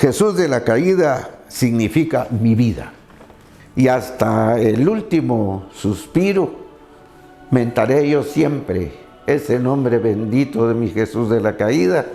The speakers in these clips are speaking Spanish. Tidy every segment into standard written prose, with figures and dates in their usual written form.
Jesús de la Caída significa mi vida. Y hasta el último suspiro mentaré yo siempre ese nombre bendito de mi Jesús de la Caída.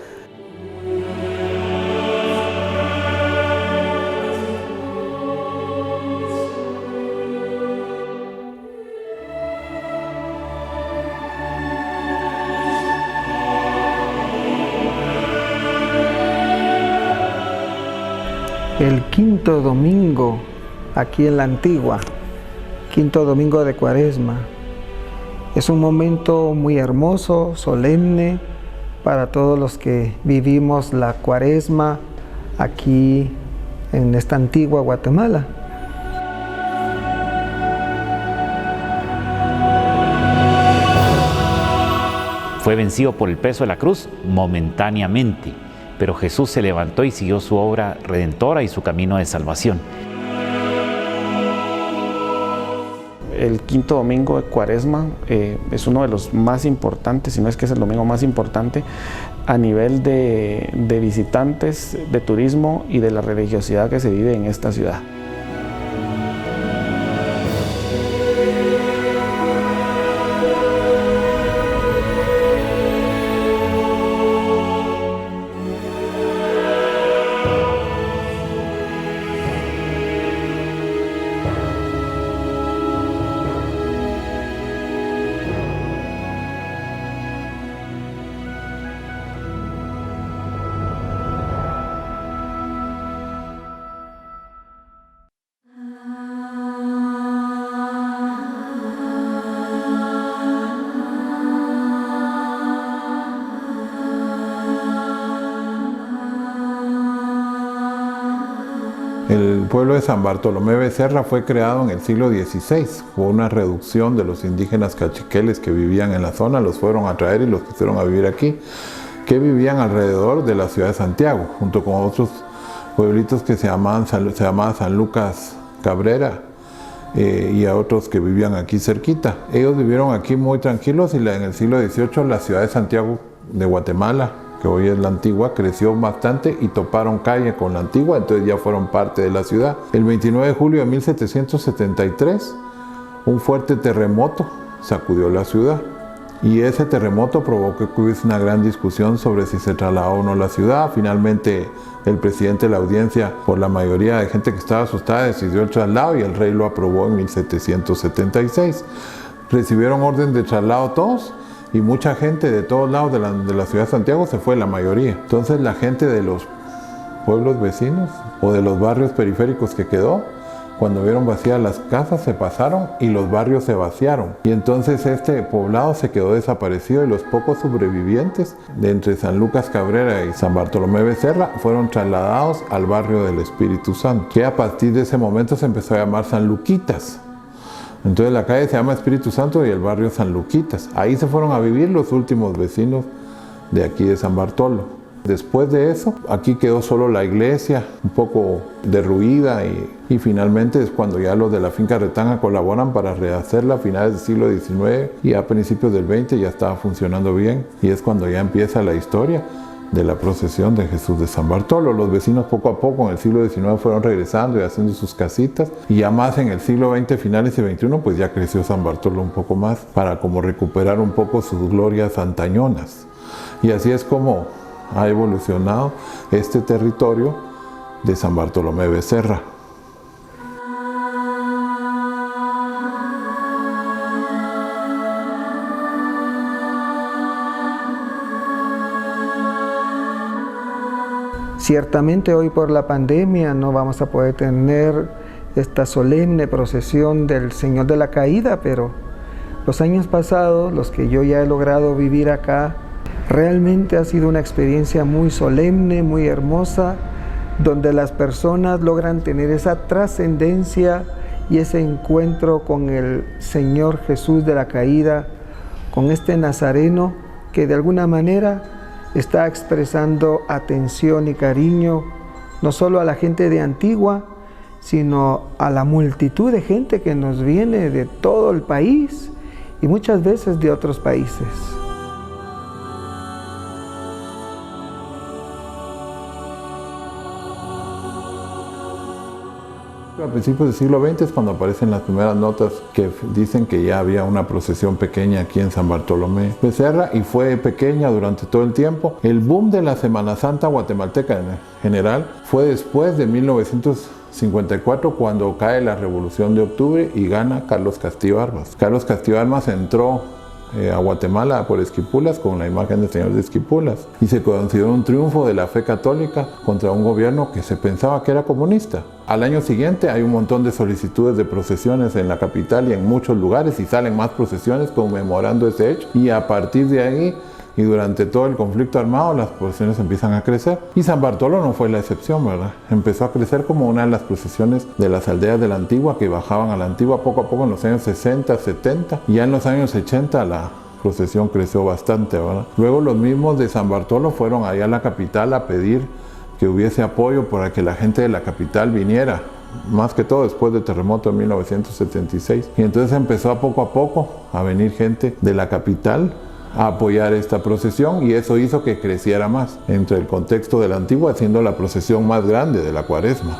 El quinto domingo aquí en la Antigua, quinto domingo de Cuaresma, es un momento muy hermoso, solemne para todos los que vivimos la Cuaresma aquí en esta antigua Guatemala. Fue vencido por el peso de la cruz momentáneamente, pero Jesús se levantó y siguió su obra redentora y su camino de salvación. El quinto domingo de Cuaresma es uno de los más importantes, si no es que es el domingo más importante, a nivel de visitantes, de turismo y de la religiosidad que se vive en esta ciudad. El pueblo de San Bartolomé Becerra fue creado en el siglo XVI. Fue una reducción de los indígenas cachiqueles que vivían en la zona, los fueron a traer y los pusieron a vivir aquí, que vivían alrededor de la ciudad de Santiago, junto con otros pueblitos que se llamaban San Lucas Cabrera y a otros que vivían aquí cerquita. Ellos vivieron aquí muy tranquilos y en el siglo XVIII la ciudad de Santiago de Guatemala, que hoy es la Antigua, creció bastante y toparon calle con la Antigua, entonces ya fueron parte de la ciudad. El 29 de julio de 1773, un fuerte terremoto sacudió la ciudad y ese terremoto provocó que hubiese una gran discusión sobre si se trasladó o no la ciudad. Finalmente el presidente de la audiencia, por la mayoría de gente que estaba asustada, decidió el traslado y el rey lo aprobó en 1776. Recibieron orden de traslado todos, y mucha gente de todos lados de la ciudad de Santiago se fue, la mayoría. Entonces la gente de los pueblos vecinos o de los barrios periféricos que quedó, cuando vieron vacías las casas, se pasaron y los barrios se vaciaron. Y entonces este poblado se quedó desaparecido y los pocos sobrevivientes de entre San Lucas Cabrera y San Bartolomé Becerra fueron trasladados al barrio del Espíritu Santo, que a partir de ese momento se empezó a llamar San Luquitas. Entonces la calle se llama Espíritu Santo y el barrio San Luquitas. Ahí se fueron a vivir los últimos vecinos de aquí de San Bartolo. Después de eso, aquí quedó solo la iglesia, un poco derruida y finalmente es cuando ya los de la finca Retanja colaboran para rehacerla a finales del siglo XIX y a principios del XX ya estaba funcionando bien y es cuando ya empieza la historia de la procesión de Jesús de San Bartolo. Los vecinos poco a poco en el siglo XIX fueron regresando y haciendo sus casitas y ya más en el siglo XX, finales y XXI, pues ya creció San Bartolo un poco más para como recuperar un poco sus glorias antañonas. Y así es como ha evolucionado este territorio de San Bartolomé Becerra. Ciertamente hoy por la pandemia no vamos a poder tener esta solemne procesión del Señor de la Caída, pero los años pasados, los que yo ya he logrado vivir acá, realmente ha sido una experiencia muy solemne, muy hermosa, donde las personas logran tener esa trascendencia y ese encuentro con el Señor Jesús de la Caída, con este Nazareno que de alguna manera está expresando atención y cariño no solo a la gente de Antigua, sino a la multitud de gente que nos viene de todo el país y muchas veces de otros países. A principios del siglo XX es cuando aparecen las primeras notas que dicen que ya había una procesión pequeña aquí en San Bartolomé Becerra, y fue pequeña durante todo el tiempo. El boom de la Semana Santa guatemalteca en general fue después de 1954, cuando cae la Revolución de Octubre y gana Carlos Castillo Armas. Carlos Castillo Armas entró a Guatemala por Esquipulas con la imagen del Señor de Esquipulas, y se consideró un triunfo de la fe católica contra un gobierno que se pensaba que era comunista. Al año siguiente hay un montón de solicitudes de procesiones en la capital y en muchos lugares, y salen más procesiones conmemorando ese hecho, y a partir de ahí y durante todo el conflicto armado las procesiones empiezan a crecer, y San Bartolo no fue la excepción, ¿verdad? Empezó a crecer como una de las procesiones de las aldeas de la Antigua, que bajaban a la Antigua poco a poco en los años 60, 70, y ya en los años 80 la procesión creció bastante, ¿verdad? Luego los mismos de San Bartolo fueron allá a la capital a pedir que hubiese apoyo para que la gente de la capital viniera, más que todo después del terremoto de 1976, y entonces empezó a poco a venir gente de la capital a apoyar esta procesión, y eso hizo que creciera más entre el contexto de la Antigua, siendo la procesión más grande de la Cuaresma.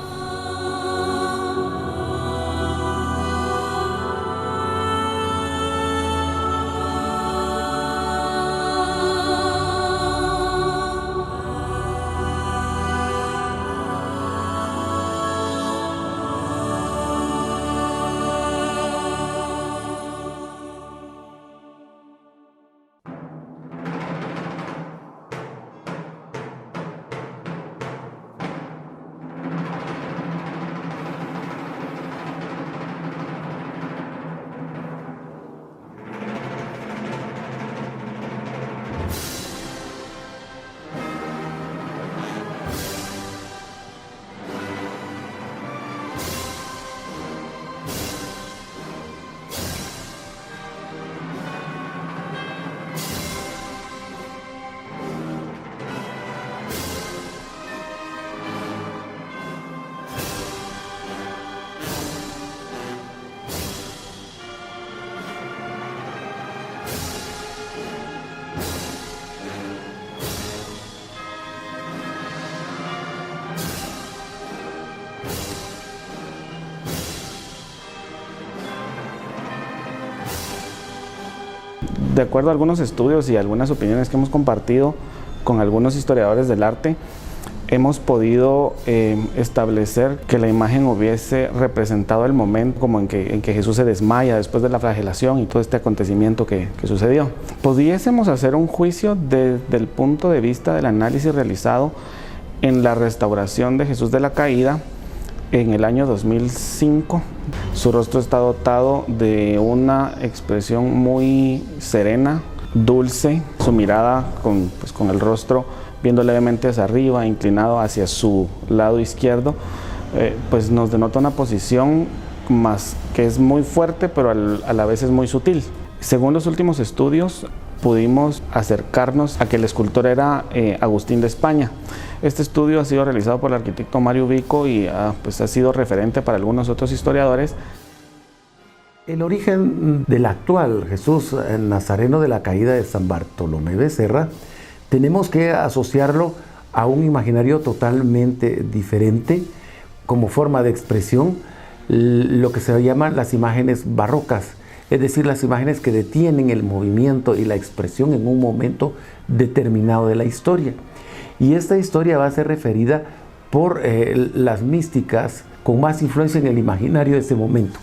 De acuerdo a algunos estudios y algunas opiniones que hemos compartido con algunos historiadores del arte, hemos podido establecer que la imagen hubiese representado el momento como en que Jesús se desmaya después de la flagelación y todo este acontecimiento que sucedió. Pudiésemos hacer un juicio desde el punto de vista del análisis realizado en la restauración de Jesús de la Caída en el año 2005. Su rostro está dotado de una expresión muy serena, dulce, su mirada con el rostro viendo levemente hacia arriba, inclinado hacia su lado izquierdo, pues nos denota una posición más que es muy fuerte, pero a la vez es muy sutil. Según los últimos estudios, pudimos acercarnos a que el escultor era Agustín de España. Este estudio ha sido realizado por el arquitecto Mario Vico y pues ha sido referente para algunos otros historiadores. El origen del actual Jesús Nazareno de la Caída de San Bartolomé Becerra tenemos que asociarlo a un imaginario totalmente diferente como forma de expresión, lo que se llaman las imágenes barrocas, es decir, las imágenes que detienen el movimiento y la expresión en un momento determinado de la historia. Y esta historia va a ser referida por las místicas con más influencia en el imaginario de ese momento.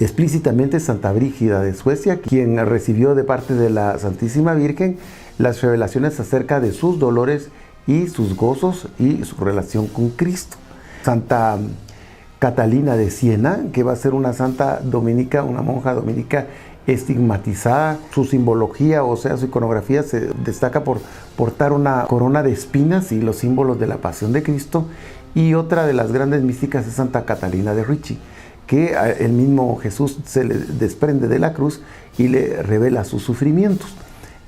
Explícitamente Santa Brígida de Suecia, quien recibió de parte de la Santísima Virgen las revelaciones acerca de sus dolores y sus gozos y su relación con Cristo. Santa Catalina de Siena, que va a ser una santa dominica, una monja dominica estigmatizada. Su simbología, o sea, su iconografía se destaca por portar una corona de espinas y los símbolos de la pasión de Cristo. Y otra de las grandes místicas es Santa Catalina de Ricci, que el mismo Jesús se le desprende de la cruz y le revela sus sufrimientos.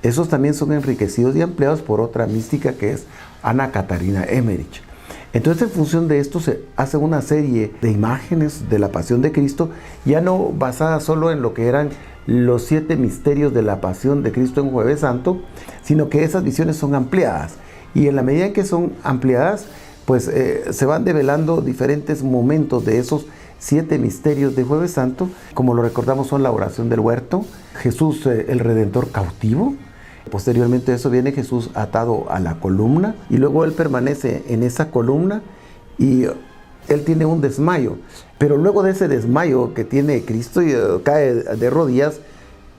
Esos también son enriquecidos y ampliados por otra mística que es Ana Catarina Emmerich. Entonces, en función de esto se hace una serie de imágenes de la pasión de Cristo, ya no basada solo en lo que eran los 7 misterios de la pasión de Cristo en Jueves Santo, sino que esas visiones son ampliadas. Y en la medida en que son ampliadas, pues se van develando diferentes momentos de esos 7 misterios de Jueves Santo. Como lo recordamos, son la oración del huerto, Jesús el Redentor cautivo. Posteriormente a eso viene Jesús atado a la columna y luego Él permanece en esa columna y Él tiene un desmayo. Pero luego de ese desmayo que tiene Cristo y cae de rodillas,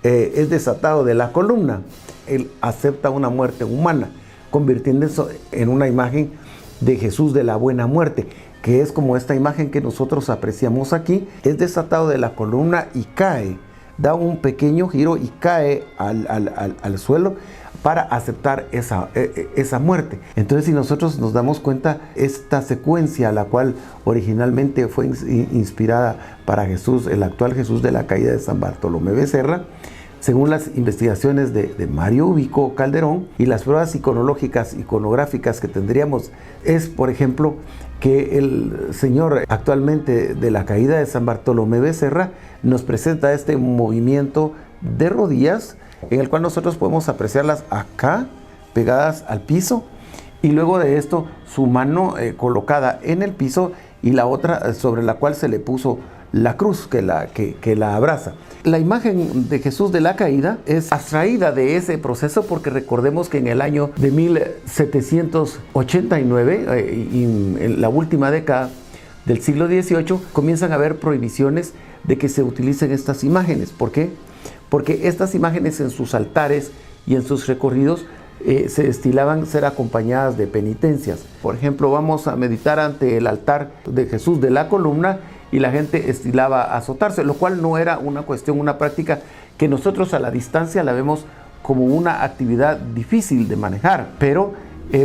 es desatado de la columna. Él acepta una muerte humana, convirtiéndose en una imagen de Jesús de la buena muerte, que es como esta imagen que nosotros apreciamos aquí. Es desatado de la columna y cae, da un pequeño giro y cae al suelo para aceptar esa muerte. Entonces, si nosotros nos damos cuenta, esta secuencia, la cual originalmente fue inspirada para Jesús, el actual Jesús de la caída de San Bartolomé Becerra, según las investigaciones de Mario Ubico Calderón y las pruebas iconográficas que tendríamos, es, por ejemplo, que el Señor actualmente de la caída de San Bartolomé Becerra nos presenta este movimiento de rodillas, en el cual nosotros podemos apreciarlas acá, pegadas al piso, y luego de esto su mano colocada en el piso y la otra sobre la cual se le puso la cruz que la abraza. La imagen de Jesús de la caída es abstraída de ese proceso, porque recordemos que en el año de 1789 y en la última década del siglo XVIII comienzan a haber prohibiciones de que se utilicen estas imágenes. ¿Por qué? Porque estas imágenes en sus altares y en sus recorridos se estilaban ser acompañadas de penitencias. Por ejemplo, vamos a meditar ante el altar de Jesús de la columna y la gente estilaba azotarse, lo cual no era una cuestión, una práctica que nosotros a la distancia la vemos como una actividad difícil de manejar, pero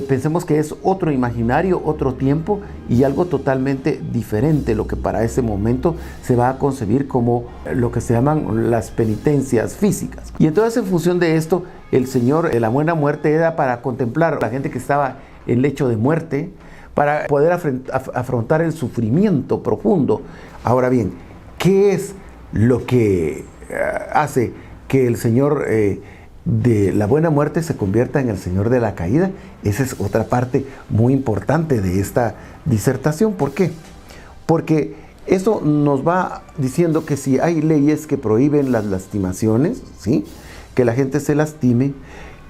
pensemos que es otro imaginario, otro tiempo y algo totalmente diferente lo que para ese momento se va a concebir como lo que se llaman las penitencias físicas. Y entonces, en función de esto, el Señor de la buena muerte era para contemplar a la gente que estaba en lecho de muerte, para poder afrontar el sufrimiento profundo. Ahora bien, ¿qué es lo que hace que el Señor de la buena muerte se convierta en el Señor de la caída? Esa es otra parte muy importante de esta disertación. ¿Por qué? Porque eso nos va diciendo que si hay leyes que prohíben las lastimaciones, ¿sí?, que la gente se lastime,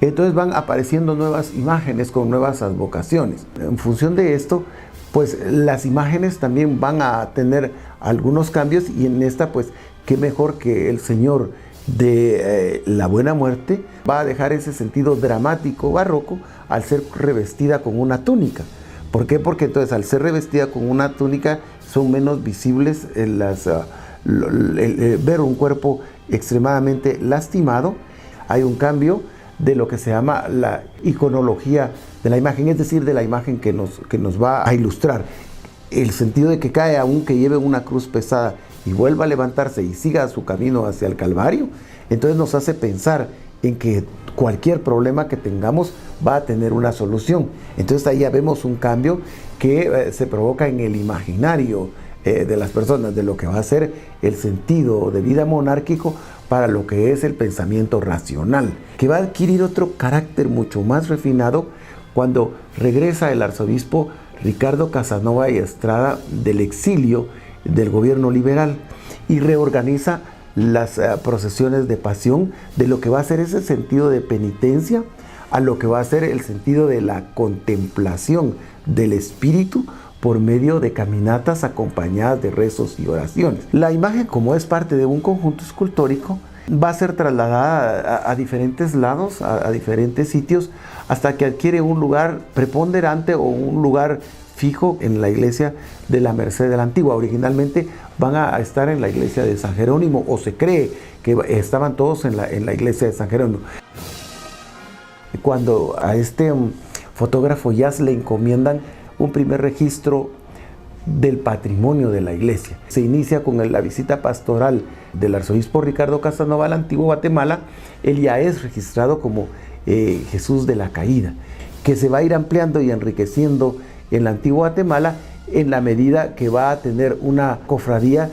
entonces van apareciendo nuevas imágenes con nuevas advocaciones. En función de esto, pues las imágenes también van a tener algunos cambios, y en esta, pues, qué mejor que el Señor de la buena muerte va a dejar ese sentido dramático, barroco, al ser revestida con una túnica. ¿Por qué? Porque entonces, al ser revestida con una túnica, son menos visibles ver un cuerpo extremadamente lastimado. Hay un cambio de lo que se llama la iconología de la imagen, es decir, de la imagen que nos va a ilustrar. El sentido de que cae, aunque lleve una cruz pesada, y vuelva a levantarse y siga su camino hacia el Calvario, entonces nos hace pensar en que cualquier problema que tengamos va a tener una solución. Entonces ahí ya vemos un cambio que se provoca en el imaginario de las personas, de lo que va a ser el sentido de vida monárquico para lo que es el pensamiento racional, que va a adquirir otro carácter mucho más refinado cuando regresa el arzobispo Ricardo Casanova y Estrada del exilio del gobierno liberal y reorganiza las procesiones de pasión, de lo que va a ser ese sentido de penitencia a lo que va a ser el sentido de la contemplación del espíritu por medio de caminatas acompañadas de rezos y oraciones. La imagen, como es parte de un conjunto escultórico, va a ser trasladada a diferentes lados, a diferentes sitios, hasta que adquiere un lugar preponderante o un lugar fijo en la iglesia de la Merced de la Antigua. Originalmente van a estar en la iglesia de San Jerónimo, o se cree que estaban todos en la iglesia de San Jerónimo. Cuando a este fotógrafo ya se le encomiendan un primer registro del patrimonio de la iglesia, se inicia con la visita pastoral del arzobispo Ricardo Casanova al antiguo Guatemala. Él ya es registrado como Jesús de la Caída, que se va a ir ampliando y enriqueciendo en la antigua Guatemala en la medida que va a tener una cofradía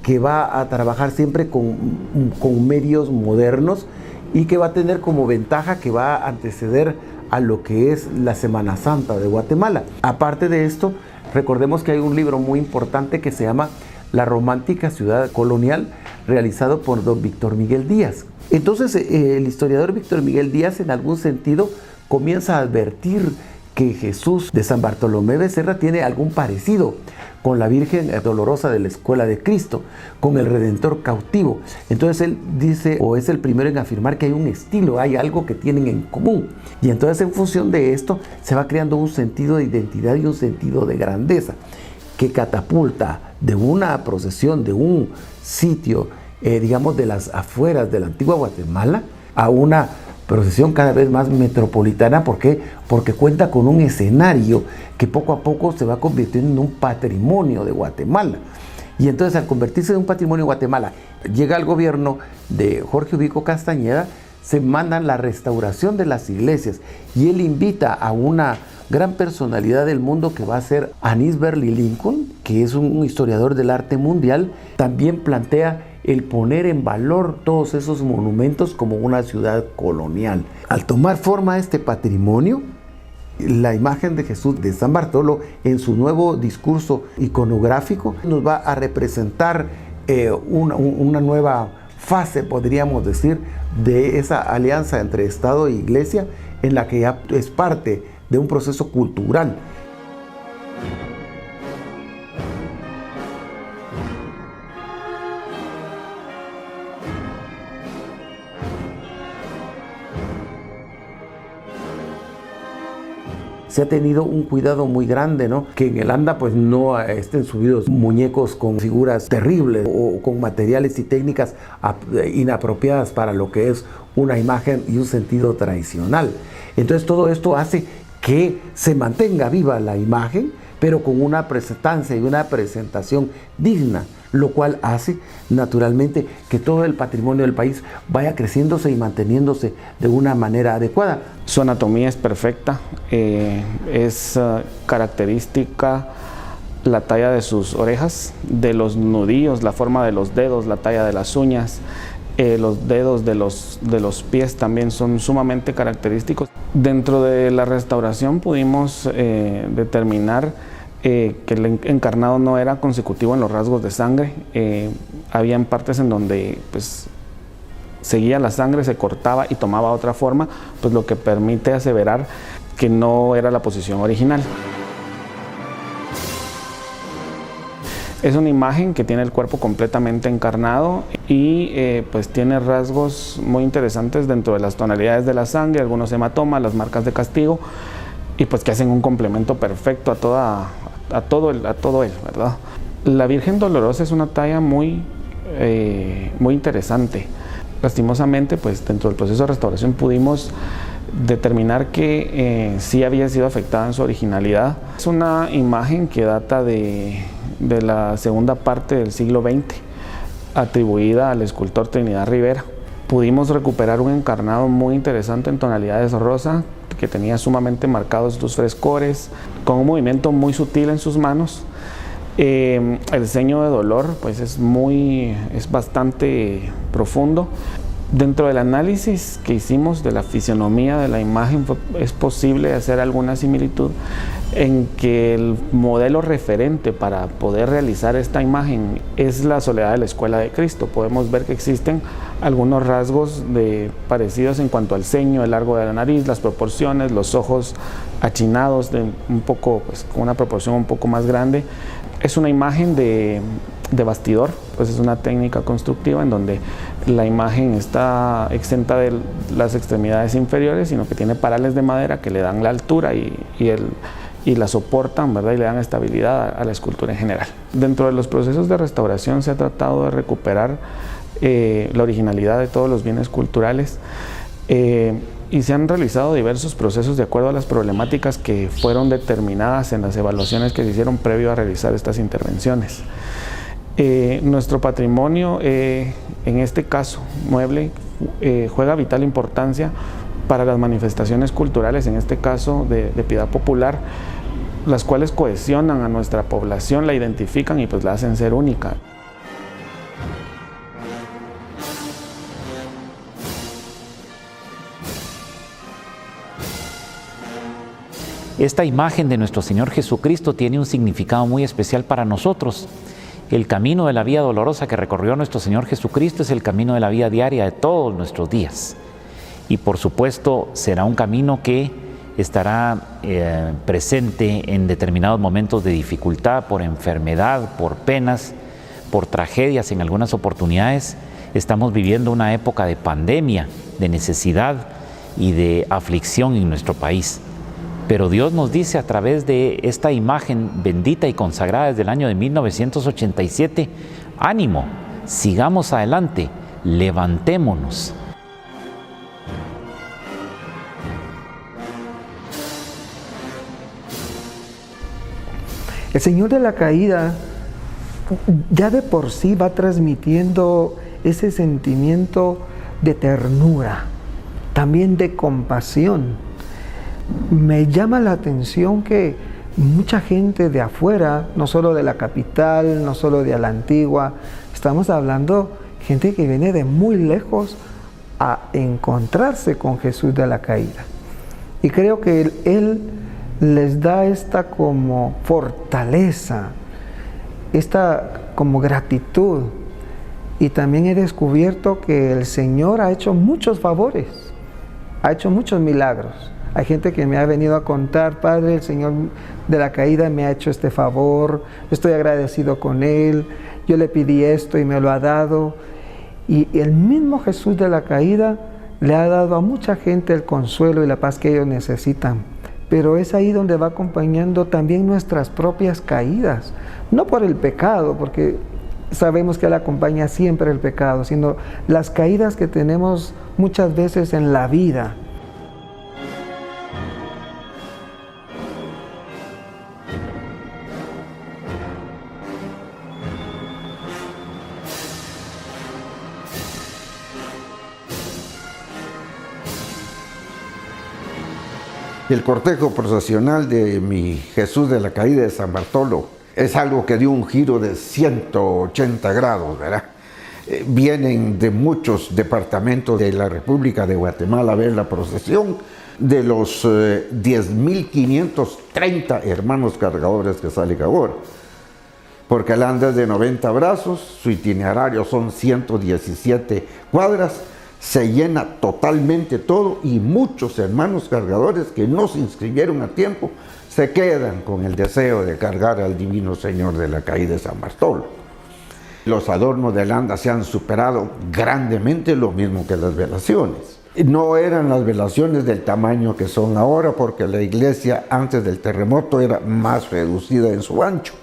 que va a trabajar siempre con medios modernos y que va a tener como ventaja que va a anteceder a lo que es la Semana Santa de Guatemala. Aparte de esto, recordemos que hay un libro muy importante que se llama La romántica ciudad colonial, realizado por don Víctor Miguel Díaz. Entonces, el historiador Víctor Miguel Díaz, en algún sentido, comienza a advertir que Jesús de San Bartolomé Becerra tiene algún parecido con la Virgen Dolorosa de la Escuela de Cristo, con el Redentor cautivo. Entonces él dice, o es el primero en afirmar que hay un estilo, hay algo que tienen en común. Y entonces, en función de esto, se va creando un sentido de identidad y un sentido de grandeza que catapulta de una procesión, de un sitio, digamos, de las afueras de la antigua Guatemala, a una procesión cada vez más metropolitana. ¿Por qué? Porque cuenta con un escenario que poco a poco se va convirtiendo en un patrimonio de Guatemala. Y entonces, al convertirse en un patrimonio de Guatemala, llega al gobierno de Jorge Ubico Castañeda, se manda la restauración de las iglesias y él invita a una gran personalidad del mundo que va a ser Annis Berly Lincoln, que es un historiador del arte mundial. También plantea el poner en valor todos esos monumentos como una ciudad colonial. Al tomar forma este patrimonio, la imagen de Jesús de San Bartolo, en su nuevo discurso iconográfico, nos va a representar una nueva fase, podríamos decir, de esa alianza entre Estado e Iglesia, en la que ya es parte de un proceso cultural. Se ha tenido un cuidado muy grande, ¿no? Que en el anda pues no estén subidos muñecos con figuras terribles o con materiales y técnicas inapropiadas para lo que es una imagen y un sentido tradicional. Entonces todo esto hace que se mantenga viva la imagen, pero con una prestancia y una presentación digna, lo cual hace naturalmente que todo el patrimonio del país vaya creciéndose y manteniéndose de una manera adecuada. Su anatomía es perfecta, es característica la talla de sus orejas, de los nudillos, la forma de los dedos, la talla de las uñas, los dedos de los pies también son sumamente característicos. Dentro de la restauración pudimos determinar que el encarnado no era consecutivo en los rasgos de sangre. Habían partes en donde pues seguía la sangre, se cortaba y tomaba otra forma, pues lo que permite aseverar que no era la posición original. Es una imagen que tiene el cuerpo completamente encarnado y pues tiene rasgos muy interesantes dentro de las tonalidades de la sangre, algunos hematomas, las marcas de castigo, y pues que hacen un complemento perfecto a todo él, ¿verdad? La Virgen Dolorosa es una talla muy interesante. Lastimosamente, pues dentro del proceso de restauración pudimos determinar que sí había sido afectada en su originalidad. Es una imagen que data de la segunda parte del siglo XX, atribuida al escultor Trinidad Rivera. Pudimos recuperar un encarnado muy interesante en tonalidades rosa, que tenía sumamente marcados los frescores, con un movimiento muy sutil en sus manos. El ceño de dolor pues es bastante profundo. Dentro del análisis que hicimos de la fisionomía de la imagen es posible hacer alguna similitud en que el modelo referente para poder realizar esta imagen es la Soledad de la Escuela de Cristo. Podemos ver que existen algunos rasgos parecidos en cuanto al ceño, el largo de la nariz, las proporciones, los ojos achinados pues, con una proporción un poco más grande. Es una imagen de bastidor, pues es una técnica constructiva en donde la imagen está exenta de las extremidades inferiores, sino que tiene parales de madera que le dan la altura y la soportan, ¿verdad? Y le dan estabilidad a la escultura en general. Dentro de los procesos de restauración se ha tratado de recuperar la originalidad de todos los bienes culturales y se han realizado diversos procesos de acuerdo a las problemáticas que fueron determinadas en las evaluaciones que se hicieron previo a realizar estas intervenciones. Nuestro patrimonio, en este caso mueble, juega vital importancia para las manifestaciones culturales, en este caso de piedad popular, las cuales cohesionan a nuestra población, la identifican y pues la hacen ser única. Esta imagen de nuestro Señor Jesucristo tiene un significado muy especial para nosotros. El camino de la vía dolorosa que recorrió nuestro Señor Jesucristo es el camino de la vida diaria de todos nuestros días. Y por supuesto será un camino que estará presente en determinados momentos de dificultad, por enfermedad, por penas, por tragedias en algunas oportunidades. Estamos viviendo una época de pandemia, de necesidad y de aflicción en nuestro país. Pero Dios nos dice a través de esta imagen bendita y consagrada desde el año de 1987, ánimo, sigamos adelante, levantémonos. El Señor de la Caída ya de por sí va transmitiendo ese sentimiento de ternura, también de compasión. Me llama la atención que mucha gente de afuera, no solo de la capital, no solo de la antigua, estamos hablando gente que viene de muy lejos a encontrarse con Jesús de la Caída. Y creo que Él les da esta como fortaleza, esta como gratitud. Y también he descubierto que el Señor ha hecho muchos favores, ha hecho muchos milagros. Hay gente que me ha venido a contar, Padre, el Señor de la Caída me ha hecho este favor, estoy agradecido con Él, yo le pedí esto y me lo ha dado. Y el mismo Jesús de la Caída le ha dado a mucha gente el consuelo y la paz que ellos necesitan. Pero es ahí donde va acompañando también nuestras propias caídas, no por el pecado, porque sabemos que Él acompaña siempre el pecado, sino las caídas que tenemos muchas veces en la vida. El cortejo procesional de mi Jesús de la Caída de San Bartolo es algo que dio un giro de 180 grados, ¿verdad? Vienen de muchos departamentos de la República de Guatemala a ver la procesión, de los 10.530 hermanos cargadores que salen ahora. Porque él anda de 90 brazos, su itinerario son 117 cuadras, se llena totalmente todo y muchos hermanos cargadores que no se inscribieron a tiempo se quedan con el deseo de cargar al Divino Señor de la Caída de San Bartolo. Los adornos del anda se han superado grandemente, lo mismo que las velaciones. No eran las velaciones del tamaño que son ahora, porque la iglesia antes del terremoto era más reducida en su ancho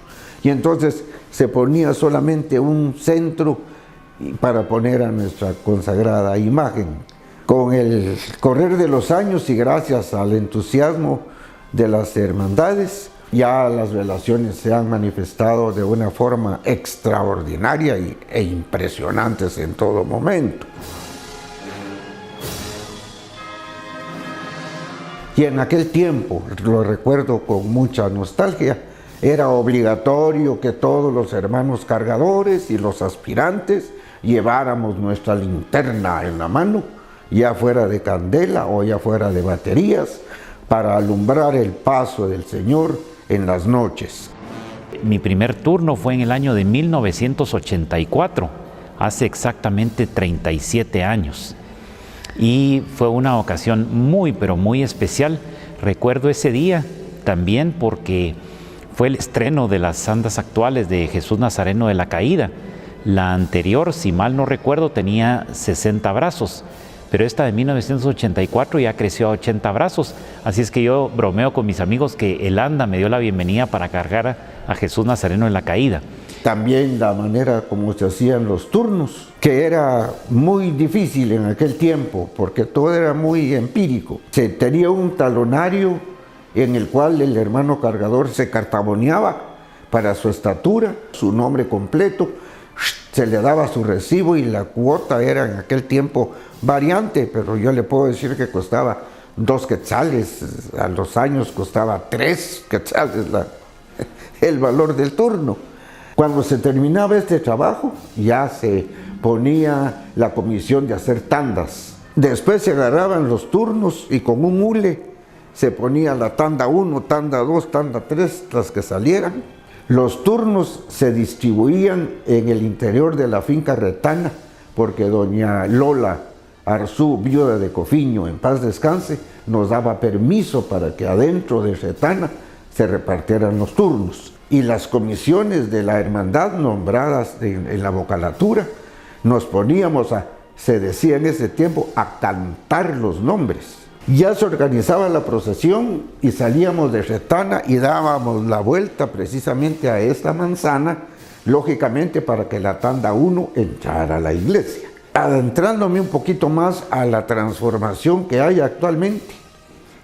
y entonces se ponía solamente un centro para poner a nuestra consagrada imagen. Con el correr de los años y gracias al entusiasmo de las hermandades, ya las velaciones se han manifestado de una forma extraordinaria e impresionantes en todo momento. Y en aquel tiempo, lo recuerdo con mucha nostalgia, era obligatorio que todos los hermanos cargadores y los aspirantes lleváramos nuestra linterna en la mano, ya fuera de candela o ya fuera de baterías, para alumbrar el paso del Señor en las noches. Mi primer turno fue en el año de 1984, hace exactamente 37 años. Y fue una ocasión muy, pero muy especial. Recuerdo ese día también porque fue el estreno de las andas actuales de Jesús Nazareno de la Caída. La anterior, si mal no recuerdo, tenía 60 brazos, pero esta de 1984 ya creció a 80 brazos. Así es que yo bromeo con mis amigos que el anda me dio la bienvenida para cargar a Jesús Nazareno en la Caída. También la manera como se hacían los turnos, que era muy difícil en aquel tiempo, porque todo era muy empírico. Se tenía un talonario en el cual el hermano cargador se cartaboneaba para su estatura, su nombre completo, se le daba su recibo y la cuota era en aquel tiempo variante, pero yo le puedo decir que costaba 2 quetzales, a los años costaba 3 quetzales el valor del turno. Cuando se terminaba este trabajo ya se ponía la comisión de hacer tandas. Después se agarraban los turnos y con un hule se ponía la tanda 1, tanda 2, tanda 3, las que salieran. Los turnos se distribuían en el interior de la finca Retana, porque doña Lola Arzú, viuda de Cofiño, en paz descanse, nos daba permiso para que adentro de Retana se repartieran los turnos. Y las comisiones de la hermandad nombradas en la vocalatura, nos poníamos se decía en ese tiempo, a cantar los nombres. Ya se organizaba la procesión y salíamos de Retana y dábamos la vuelta precisamente a esta manzana, lógicamente para que la tanda 1 entrara a la iglesia. Adentrándome un poquito más a la transformación que hay actualmente,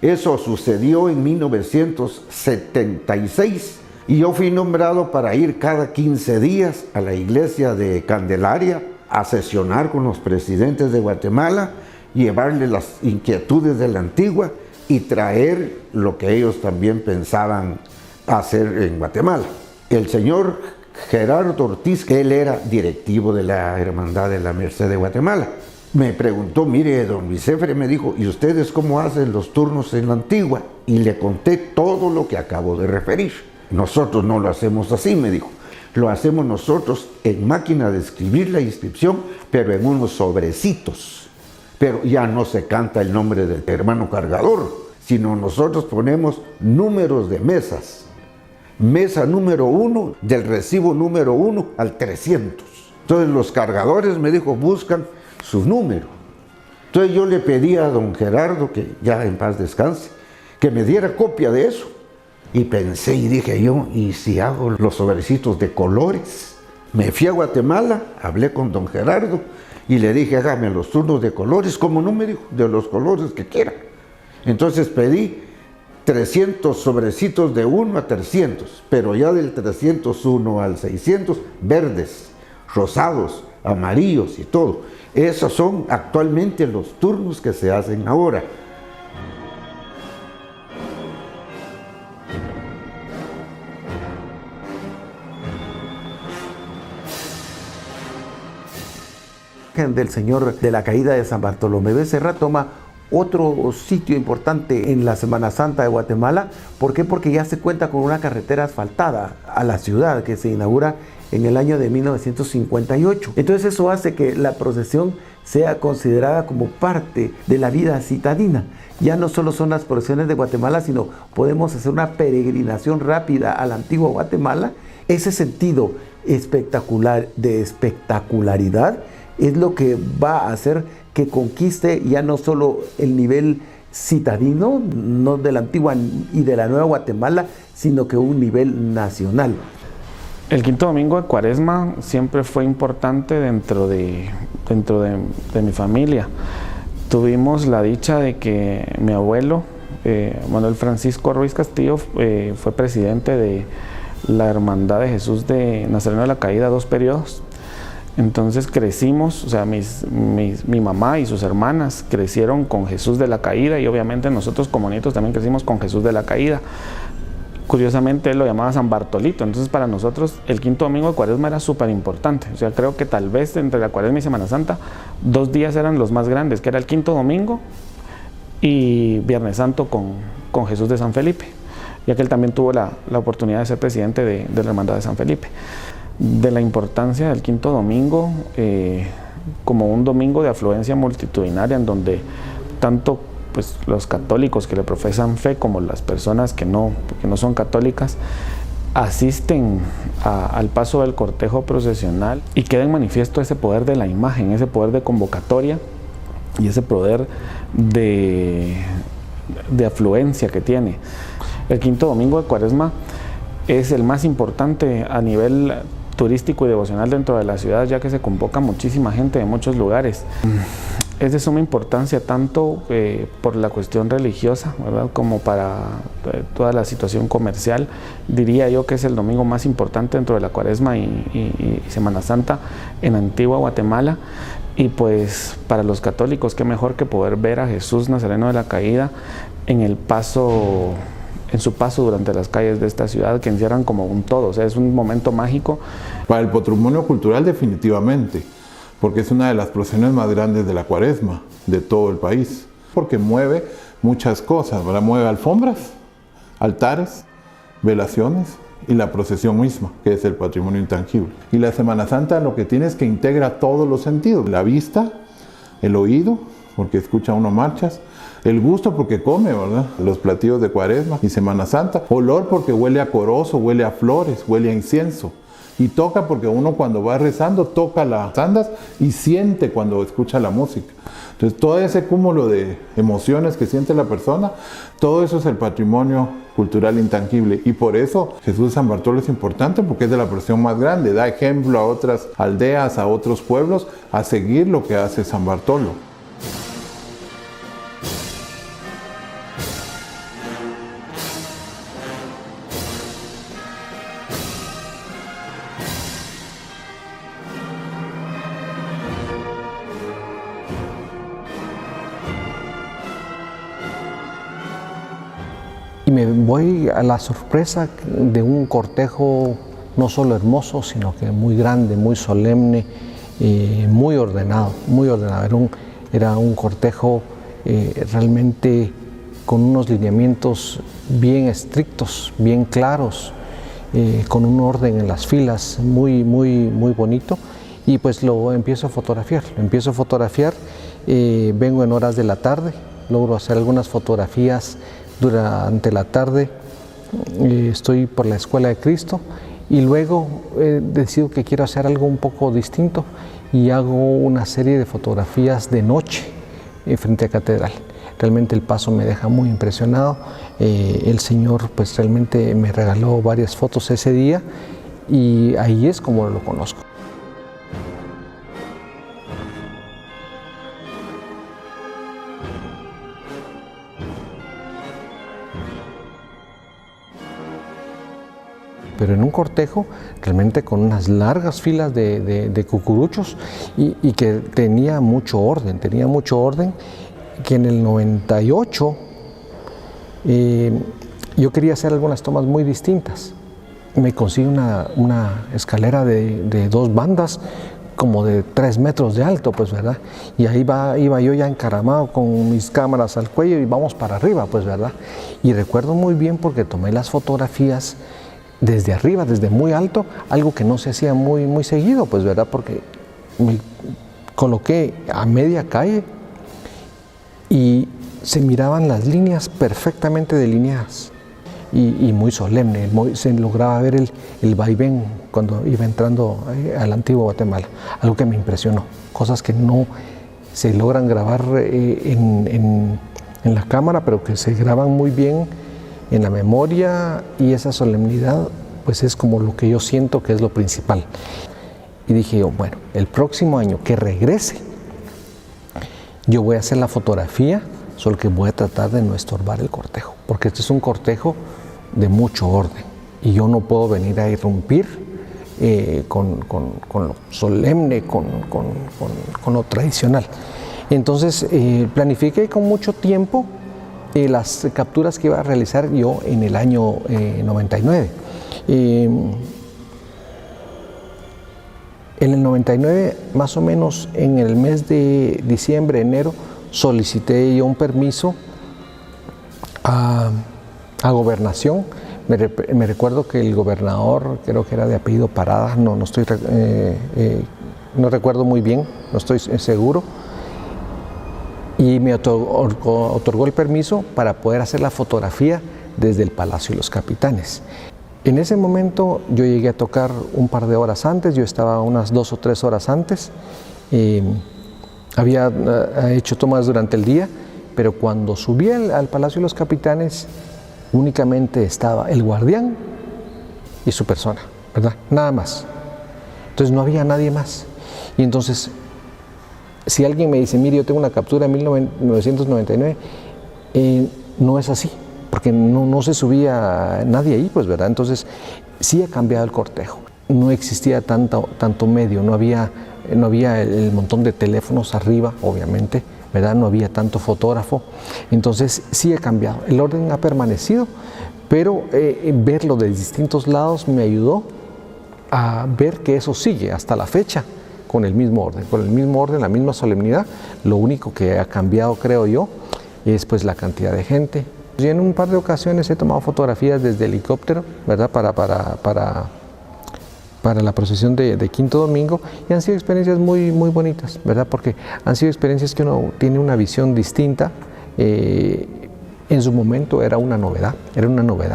eso sucedió en 1976 y yo fui nombrado para ir cada 15 días a la iglesia de Candelaria a sesionar con los presidentes de Guatemala, llevarle las inquietudes de la Antigua y traer lo que ellos también pensaban hacer en Guatemala. El señor Gerardo Ortiz, que él era directivo de la Hermandad de la Merced de Guatemala, me preguntó, mire, don Vicefre, me dijo, ¿y ustedes cómo hacen los turnos en la Antigua? Y le conté todo lo que acabo de referir. Nosotros no lo hacemos así, me dijo. Lo hacemos nosotros en máquina de escribir la inscripción, pero en unos sobrecitos. Pero ya no se canta el nombre del hermano cargador, sino nosotros ponemos números de mesas. Mesa número 1, del recibo número 1 al 300. Entonces los cargadores, me dijo, buscan su número. Entonces yo le pedí a don Gerardo, que ya en paz descanse, que me diera copia de eso. Y pensé y dije yo, ¿y si hago los sobrecitos de colores? Me fui a Guatemala, hablé con don Gerardo y le dije, hágame los turnos de colores. ¿Cómo no? Me dijo, de los colores que quiera. Entonces pedí 300 sobrecitos de 1 a 300, pero ya del 301 al 600, verdes, rosados, amarillos y todo. Esos son actualmente los turnos que se hacen ahora. Del Señor de la Caída de San Bartolomé Becerra toma otro sitio importante en la Semana Santa de Guatemala. ¿Por qué? Porque ya se cuenta con una carretera asfaltada a la ciudad que se inaugura en el año de 1958. Entonces eso hace que la procesión sea considerada como parte de la vida citadina. Ya no solo son las procesiones de Guatemala, sino podemos hacer una peregrinación rápida a la antigua Guatemala. Ese sentido espectacular de espectacularidad es lo que va a hacer que conquiste ya no solo el nivel citadino, no de la antigua y de la nueva Guatemala, sino que un nivel nacional. El quinto domingo de Cuaresma siempre fue importante dentro de mi familia. Tuvimos la dicha de que mi abuelo, Manuel Francisco Ruiz Castillo, fue presidente de la Hermandad de Jesús de Nazareno de la Caída 2 periodos. Entonces crecimos, o sea, mi mamá y sus hermanas crecieron con Jesús de la Caída y obviamente nosotros como nietos también crecimos con Jesús de la Caída. Curiosamente él lo llamaba San Bartolito, entonces para nosotros el quinto domingo de Cuaresma era súper importante. O sea, creo que tal vez entre la Cuaresma y Semana Santa 2 días eran los más grandes, que era el quinto domingo y Viernes Santo con Jesús de San Felipe, ya que él también tuvo la oportunidad de ser presidente de la Hermandad de San Felipe. De la importancia del quinto domingo como un domingo de afluencia multitudinaria en donde tanto pues, los católicos que le profesan fe como las personas que no son católicas asisten al paso del cortejo procesional y queda en manifiesto ese poder de la imagen, ese poder de convocatoria y ese poder de afluencia que tiene. El quinto domingo de Cuaresma es el más importante a nivel turístico y devocional dentro de la ciudad, ya que se convoca muchísima gente de muchos lugares. Es de suma importancia tanto por la cuestión religiosa, ¿verdad?, como para toda la situación comercial. Diría yo que es el domingo más importante dentro de la Cuaresma y Semana Santa en Antigua Guatemala. Y pues para los católicos, qué mejor que poder ver a Jesús Nazareno de la Caída en su paso durante las calles de esta ciudad, que encierran como un todo. O sea, es un momento mágico. Para el patrimonio cultural definitivamente, porque es una de las procesiones más grandes de la Cuaresma de todo el país, porque mueve muchas cosas, ¿verdad? Mueve alfombras, altares, velaciones y la procesión misma, que es el patrimonio intangible. Y la Semana Santa lo que tiene es que integra todos los sentidos: la vista, el oído, porque escucha uno marchas, el gusto porque come, ¿verdad?, los platillos de Cuaresma y Semana Santa, olor porque huele a corozo, huele a flores, huele a incienso, y toca porque uno cuando va rezando toca las andas y siente cuando escucha la música. Entonces todo ese cúmulo de emociones que siente la persona, todo eso es el patrimonio cultural intangible, y por eso Jesús de San Bartolo es importante, porque es de la procesión más grande, da ejemplo a otras aldeas, a otros pueblos, a seguir lo que hace San Bartolo. Y me voy a la sorpresa de un cortejo no solo hermoso, sino que muy grande, muy solemne, muy ordenado, muy ordenado. Era un cortejo realmente con unos lineamientos bien estrictos, bien claros, con un orden en las filas muy bonito, y pues lo empiezo a fotografiar. Vengo en horas de la tarde, logro hacer algunas fotografías durante la tarde, estoy por la Escuela de Cristo, y luego decido que quiero hacer algo un poco distinto y hago una serie de fotografías de noche frente a Catedral. Realmente el paso me deja muy impresionado. El Señor pues realmente me regaló varias fotos ese día, y ahí es como lo conozco. Pero en un cortejo realmente con unas largas filas de cucuruchos, y que tenía mucho orden, que en el 98 yo quería hacer algunas tomas muy distintas. Me conseguí una escalera de 2 bandas, como de 3 metros de alto, pues, ¿verdad? Y ahí iba yo ya encaramado con mis cámaras al cuello y vamos para arriba, pues, ¿verdad? Y recuerdo muy bien porque tomé las fotografías desde arriba, desde muy alto, algo que no se hacía muy seguido, pues, ¿verdad? Porque me coloqué a media calle y se miraban las líneas perfectamente delineadas y muy solemne. Se lograba ver el vaivén cuando iba entrando al antiguo Guatemala, algo que me impresionó, cosas que no se logran grabar en la cámara, pero que se graban muy bien en la memoria, y esa solemnidad pues es como lo que yo siento que es lo principal. Y dije yo, bueno, el próximo año que regrese yo voy a hacer la fotografía, solo que voy a tratar de no estorbar el cortejo, porque este es un cortejo de mucho orden y yo no puedo venir a irrumpir con lo solemne, con lo tradicional. Entonces planifiqué con mucho tiempo las capturas que iba a realizar yo en el año 99. En el 99, más o menos en el mes de diciembre, enero, solicité yo un permiso a Gobernación. Me recuerdo que el gobernador, creo que era de apellido Parada, no recuerdo muy bien, no estoy seguro, y me otorgó el permiso para poder hacer la fotografía desde el Palacio de los Capitanes. En ese momento yo llegué a tocar un par de horas antes, yo estaba unas 2 o 3 horas antes, había hecho tomas durante el día, pero cuando subí al Palacio de los Capitanes únicamente estaba el guardián y su persona, ¿verdad? Nada más. Entonces no había nadie más. Y entonces, si alguien me dice, mire, yo tengo una captura en 1999, no es así, porque no se subía nadie ahí, pues, ¿verdad? Entonces, sí ha cambiado el cortejo. No existía tanto medio, no había el montón de teléfonos arriba, obviamente, ¿verdad? No había tanto fotógrafo. Entonces, sí ha cambiado. El orden ha permanecido, pero verlo de distintos lados me ayudó a ver que eso sigue hasta la fecha con el mismo orden, la misma solemnidad. Lo único que ha cambiado, creo yo, es pues la cantidad de gente. Y en un par de ocasiones he tomado fotografías desde helicóptero, ¿verdad? Para la procesión de Quinto Domingo, y han sido experiencias muy bonitas, ¿verdad? Porque han sido experiencias que uno tiene una visión distinta. En su momento era una novedad,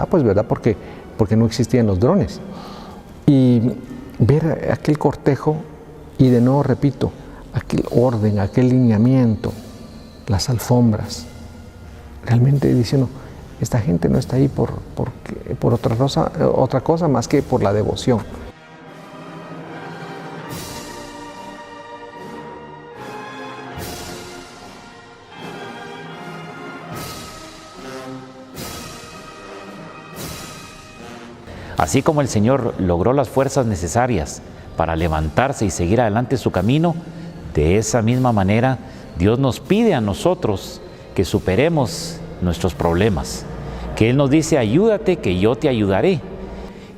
pues, ¿verdad? Porque no existían los drones. Y ver aquel cortejo, y de nuevo repito, aquel orden, aquel lineamiento, las alfombras, realmente diciendo, esta gente no está ahí por otra cosa más que por la devoción. Así como el Señor logró las fuerzas necesarias para levantarse y seguir adelante su camino, de esa misma manera Dios nos pide a nosotros que superemos nuestros problemas, que Él nos dice, ayúdate que yo te ayudaré.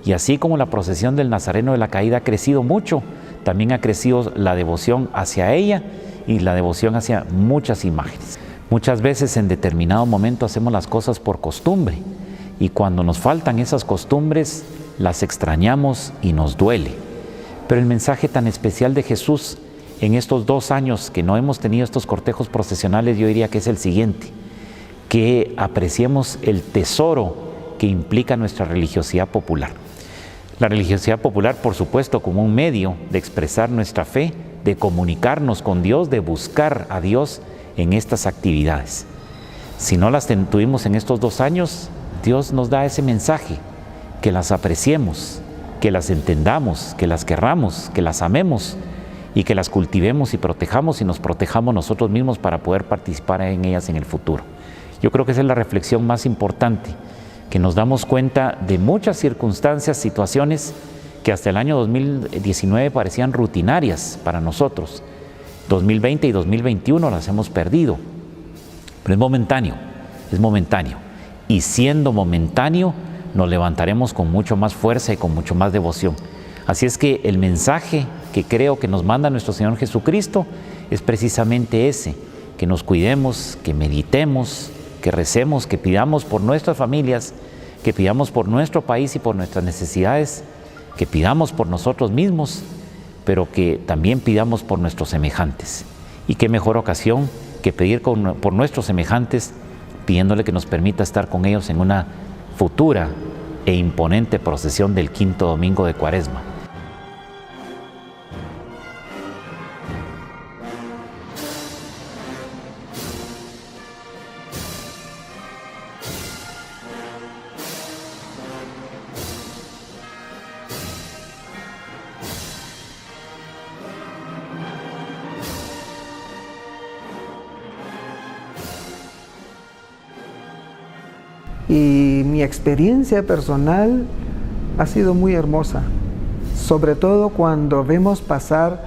Y así como la procesión del Nazareno de la Caída ha crecido mucho, también ha crecido la devoción hacia ella y la devoción hacia muchas imágenes. Muchas veces en determinado momento hacemos las cosas por costumbre, y cuando nos faltan esas costumbres, las extrañamos y nos duele. Pero el mensaje tan especial de Jesús en estos 2 años que no hemos tenido estos cortejos procesionales, yo diría que es el siguiente: que apreciemos el tesoro que implica nuestra religiosidad popular. La religiosidad popular, por supuesto, como un medio de expresar nuestra fe, de comunicarnos con Dios, de buscar a Dios en estas actividades. Si no las tuvimos en estos 2 años, Dios nos da ese mensaje, que las apreciemos, que las entendamos, que las querramos, que las amemos y que las cultivemos y protejamos y nos protejamos nosotros mismos para poder participar en ellas en el futuro. Yo creo que esa es la reflexión más importante, que nos damos cuenta de muchas circunstancias, situaciones que hasta el año 2019 parecían rutinarias para nosotros. 2020 y 2021 las hemos perdido, pero es momentáneo. Y siendo momentáneo, nos levantaremos con mucho más fuerza y con mucho más devoción. Así es que el mensaje que creo que nos manda nuestro Señor Jesucristo es precisamente ese: que nos cuidemos, que meditemos, que recemos, que pidamos por nuestras familias, que pidamos por nuestro país y por nuestras necesidades, que pidamos por nosotros mismos, pero que también pidamos por nuestros semejantes. Y qué mejor ocasión que pedir por nuestros semejantes, pidiéndole que nos permita estar con ellos en una futura e imponente procesión del Quinto Domingo de Cuaresma. Y mi experiencia personal ha sido muy hermosa, sobre todo cuando vemos pasar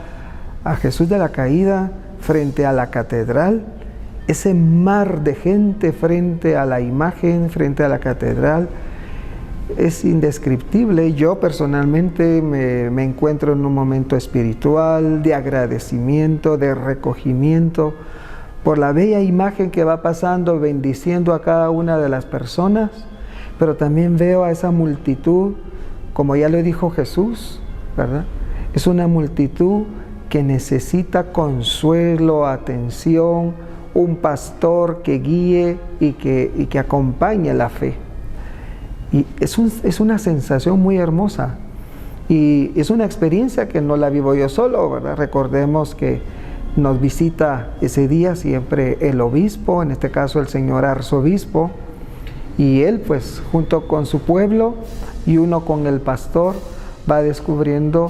a Jesús de la Caída frente a la catedral, ese mar de gente frente a la imagen, frente a la catedral, es indescriptible. Yo personalmente me encuentro en un momento espiritual, de agradecimiento, de recogimiento, por la bella imagen que va pasando, bendiciendo a cada una de las personas, pero también veo a esa multitud, como ya lo dijo Jesús, ¿verdad? Es una multitud que necesita consuelo, atención, un pastor que guíe y que acompañe la fe. Y es una sensación muy hermosa, y es una experiencia que no la vivo yo solo, ¿verdad? Recordemos que nos visita ese día siempre el obispo, en este caso el señor arzobispo, y él pues junto con su pueblo y uno con el pastor va descubriendo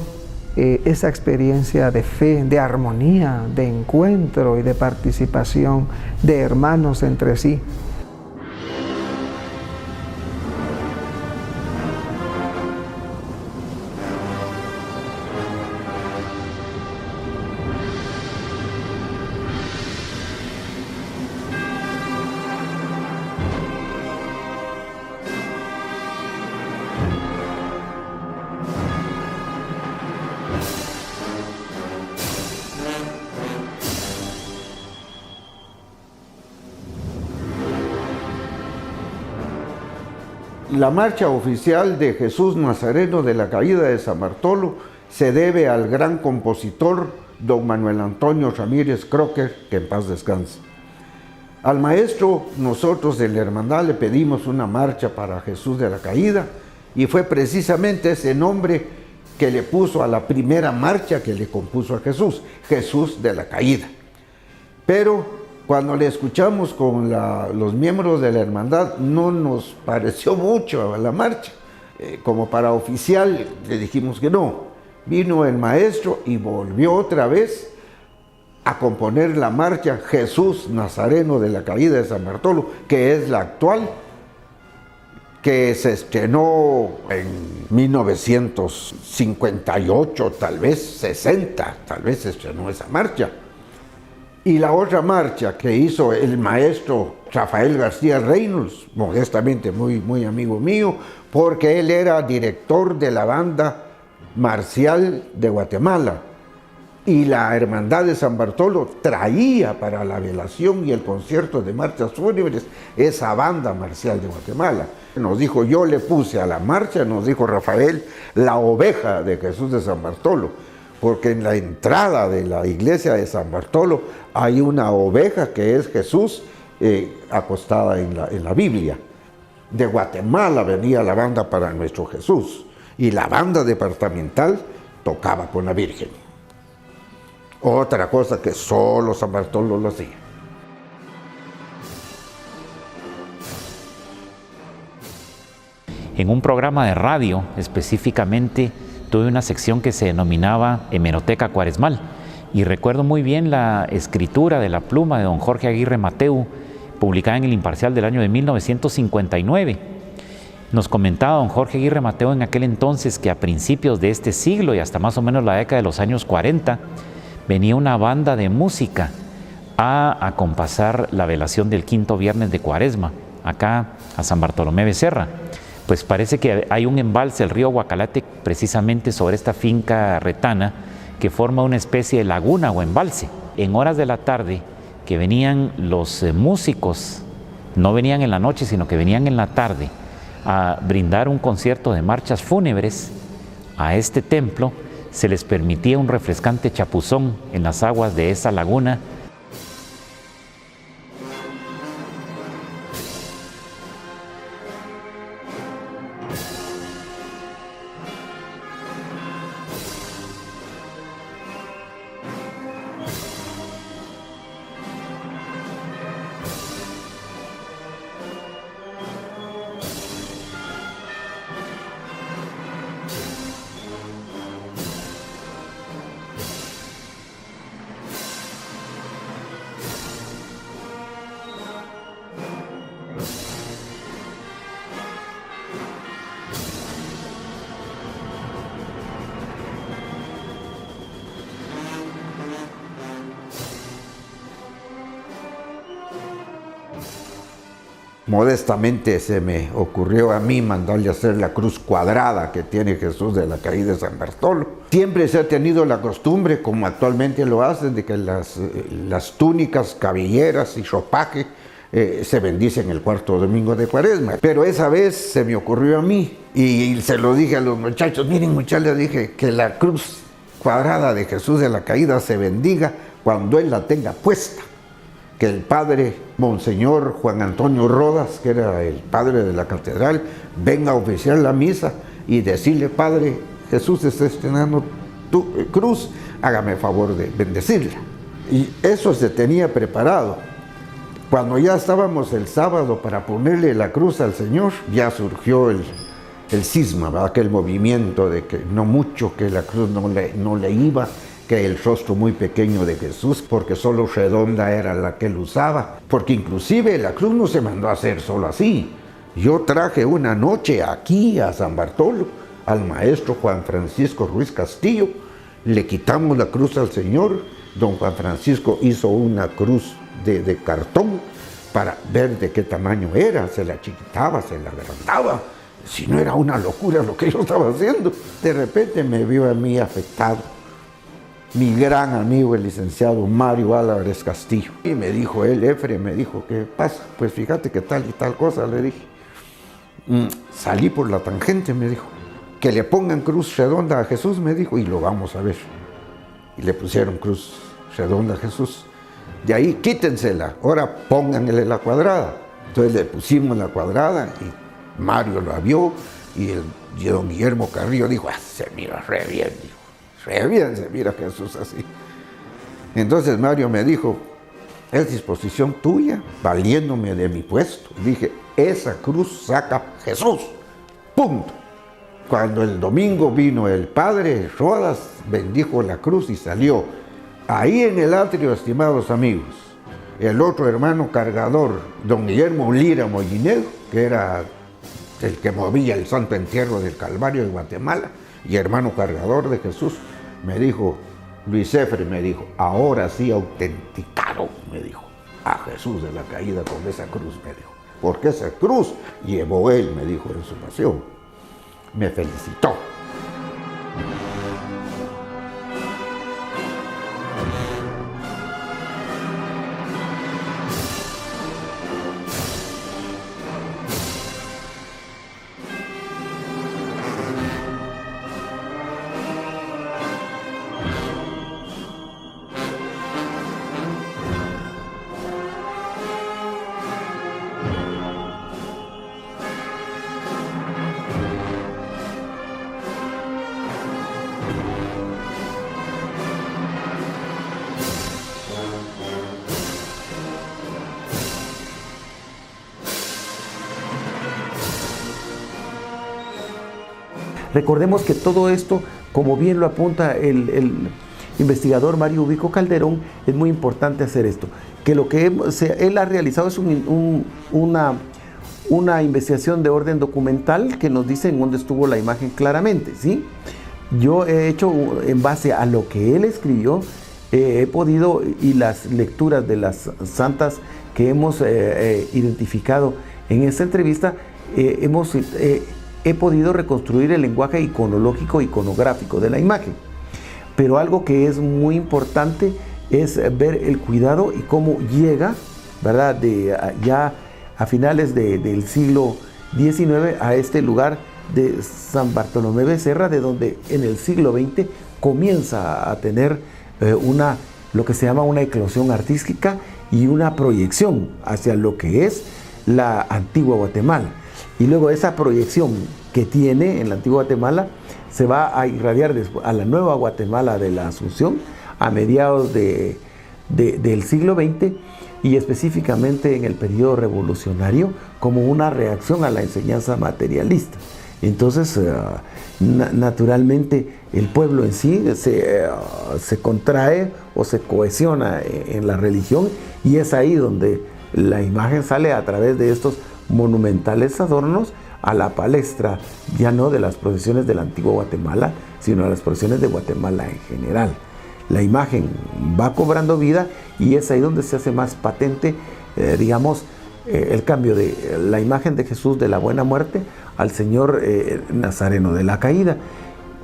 esa experiencia de fe, de armonía, de encuentro y de participación de hermanos entre sí. La marcha oficial de Jesús Nazareno de la Caída de San Bartolo se debe al gran compositor don Manuel Antonio Ramírez Crocker, que en paz descanse. Al maestro, nosotros en la hermandad le pedimos una marcha para Jesús de la Caída, y fue precisamente ese nombre que le puso a la primera marcha que le compuso a Jesús, Jesús de la Caída. Pero cuando le escuchamos con los miembros de la hermandad, no nos pareció mucho a la marcha. Como para oficial le dijimos que no. Vino el maestro y volvió otra vez a componer la marcha Jesús Nazareno de la Caída de San Bartolo, que es la actual, que se estrenó en 1958, tal vez 60, tal vez se estrenó esa marcha. Y la otra marcha que hizo el maestro Rafael García Reynolds, modestamente muy amigo mío, porque él era director de la banda marcial de Guatemala. Y la Hermandad de San Bartolo traía para la velación y el concierto de marchas fúnebres esa banda marcial de Guatemala. Nos dijo, yo le puse a la marcha, nos dijo Rafael, la oveja de Jesús de San Bartolo, porque en la entrada de la iglesia de San Bartolo hay una oveja que es Jesús acostada en la Biblia. De Guatemala venía la banda para nuestro Jesús y la banda departamental tocaba con la Virgen. Otra cosa que solo San Bartolo lo hacía. En un programa de radio, específicamente, tuve una sección que se denominaba Hemeroteca Cuaresmal, y recuerdo muy bien la escritura de la pluma de don Jorge Aguirre Mateu, publicada en El Imparcial del año de 1959. Nos comentaba don Jorge Aguirre Mateu en aquel entonces que a principios de este siglo y hasta más o menos la década de los años 40, venía una banda de música a acompasar la velación del quinto viernes de Cuaresma, acá a San Bartolomé Becerra. Pues parece que hay un embalse, el río Guacalate, precisamente sobre esta finca retana, que forma una especie de laguna o embalse. En horas de la tarde, que venían los músicos, no venían en la noche, sino que venían en la tarde, a brindar un concierto de marchas fúnebres a este templo, se les permitía un refrescante chapuzón en las aguas de esa laguna. Modestamente se me ocurrió a mí mandarle a hacer la cruz cuadrada que tiene Jesús de la Caída de San Bartolo. Siempre se ha tenido la costumbre, como actualmente lo hacen, de que las túnicas, cabelleras y ropaje se bendicen el cuarto domingo de Cuaresma. Pero esa vez se me ocurrió a mí y se lo dije a los muchachos, miren muchachos, les dije que la cruz cuadrada de Jesús de la Caída se bendiga cuando Él la tenga puesta. Que el padre Monseñor Juan Antonio Rodas, que era el padre de la catedral, venga a oficiar la misa y decirle, Padre, Jesús está estrenando tu cruz, hágame favor de bendecirla. Y eso se tenía preparado. Cuando ya estábamos el sábado para ponerle la cruz al Señor, ya surgió el cisma, ¿verdad? Aquel movimiento de que no mucho, que la cruz no le iba, que el rostro muy pequeño de Jesús, porque solo redonda era la que él usaba, porque inclusive la cruz no se mandó a hacer solo así. Yo traje una noche aquí a San Bartolo al maestro Juan Francisco Ruiz Castillo, le quitamos la cruz al Señor, don Juan Francisco hizo una cruz de cartón para ver de qué tamaño era, se la chiquitaba, se la agrandaba, si no era una locura lo que yo estaba haciendo. De repente me vio a mí afectado mi gran amigo, el licenciado Mario Álvarez Castillo. Y me dijo él, Efre, me dijo, ¿qué pasa? Pues fíjate que tal y tal cosa, le dije. Salí por la tangente, me dijo. Que le pongan cruz redonda a Jesús, me dijo, y lo vamos a ver. Y le pusieron cruz redonda a Jesús. De ahí quítensela, ahora pónganle la cuadrada. Entonces le pusimos la cuadrada y Mario la vio y don Guillermo Carrillo dijo, se mira re bien, dijo, re bien se mira Jesús así. Entonces Mario me dijo, es disposición tuya, valiéndome de mi puesto. Dije, esa cruz saca Jesús, punto. Cuando el domingo vino el padre Rodas, bendijo la cruz y salió. Ahí en el atrio, estimados amigos, el otro hermano cargador, don Guillermo Lira Mollinedo, que era el que movía el Santo Entierro del Calvario de Guatemala, y hermano cargador de Jesús, me dijo, Luis Efre, me dijo, ahora sí autenticaron, me dijo, a Jesús de la Caída con esa cruz, me dijo, porque esa cruz llevó él, me dijo, en su pasión. Me felicitó. Recordemos que todo esto, como bien lo apunta el investigador Mario Ubico Calderón, es muy importante hacer esto. Que lo que él ha realizado es una investigación de orden documental que nos dice en dónde estuvo la imagen claramente, ¿sí? Yo he hecho, en base a lo que él escribió, he podido, y las lecturas de las santas que hemos identificado en esta entrevista, he podido reconstruir el lenguaje iconológico, iconográfico de la imagen. Pero algo que es muy importante es ver el cuidado y cómo llega, ¿verdad?, ya a finales del siglo XIX a este lugar de San Bartolomé Becerra, de donde en el siglo XX comienza a tener lo que se llama una eclosión artística y una proyección hacia lo que es la antigua Guatemala. Y luego esa proyección que tiene en la antigua Guatemala se va a irradiar a la nueva Guatemala de la Asunción a mediados del siglo XX y específicamente en el periodo revolucionario como una reacción a la enseñanza materialista. Entonces, naturalmente, el pueblo en sí se contrae o se cohesiona en la religión y es ahí donde la imagen sale a través de estos monumentales adornos a la palestra, ya no de las procesiones de la antigua Guatemala, sino de las procesiones de Guatemala en general. La imagen va cobrando vida y es ahí donde se hace más patente, el cambio de la imagen de Jesús de la Buena Muerte al Señor Nazareno de la Caída.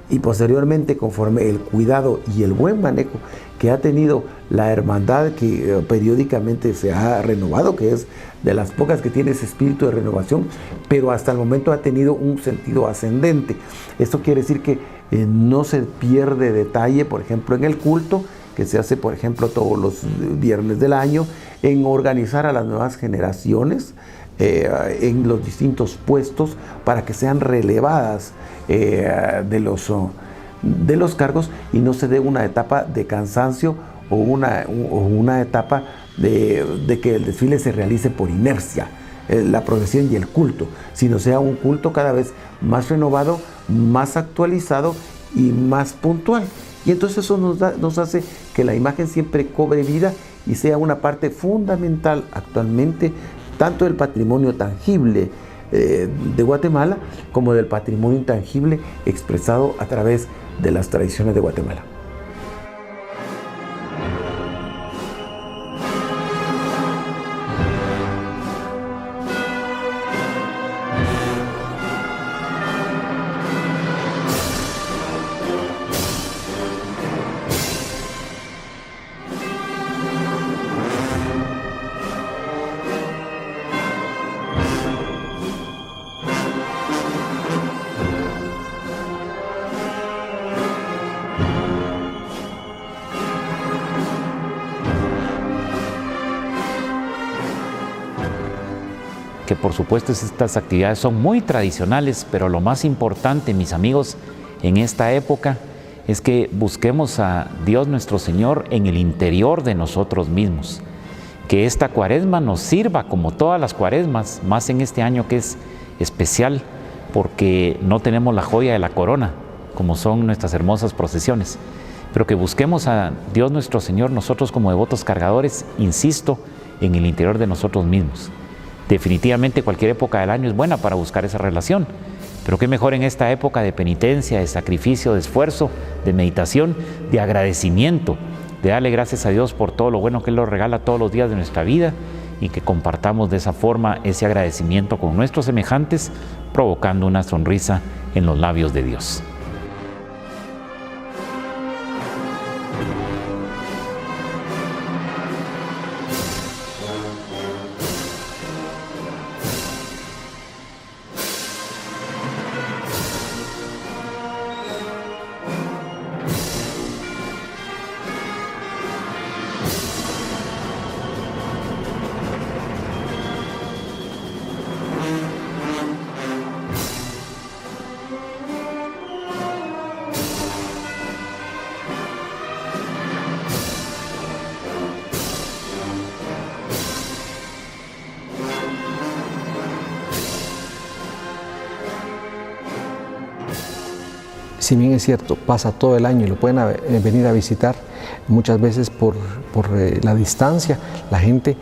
Y posteriormente, conforme el cuidado y el buen manejo que ha tenido la hermandad, que periódicamente se ha renovado, que es de las pocas que tiene ese espíritu de renovación, pero hasta el momento ha tenido un sentido ascendente. Esto quiere decir que no se pierde detalle, por ejemplo, en el culto, que se hace, por ejemplo, todos los viernes del año, en organizar a las nuevas generaciones en los distintos puestos para que sean relevadas de los cargos y no se dé una etapa de cansancio o una etapa de que el desfile se realice por inercia, la procesión y el culto, sino sea un culto cada vez más renovado, más actualizado y más puntual. Y entonces eso nos hace que la imagen siempre cobre vida y sea una parte fundamental actualmente tanto del patrimonio tangible de Guatemala como del patrimonio intangible expresado a través de las tradiciones de Guatemala. por supuesto estas actividades son muy tradicionales, pero lo más importante, mis amigos, en esta época es que busquemos a Dios nuestro Señor en el interior de nosotros mismos. Que esta cuaresma nos sirva como todas las cuaresmas, más en este año que es especial porque no tenemos la joya de la corona, como son nuestras hermosas procesiones. Pero que busquemos a Dios nuestro Señor nosotros como devotos cargadores, insisto, en el interior de nosotros mismos. Definitivamente cualquier época del año es buena para buscar esa relación, pero qué mejor en esta época de penitencia, de sacrificio, de esfuerzo, de meditación, de agradecimiento, de darle gracias a Dios por todo lo bueno que Él nos regala todos los días de nuestra vida y que compartamos de esa forma ese agradecimiento con nuestros semejantes, provocando una sonrisa en los labios de Dios. Si bien es cierto, pasa todo el año y lo pueden venir a visitar, muchas veces por la distancia, la gente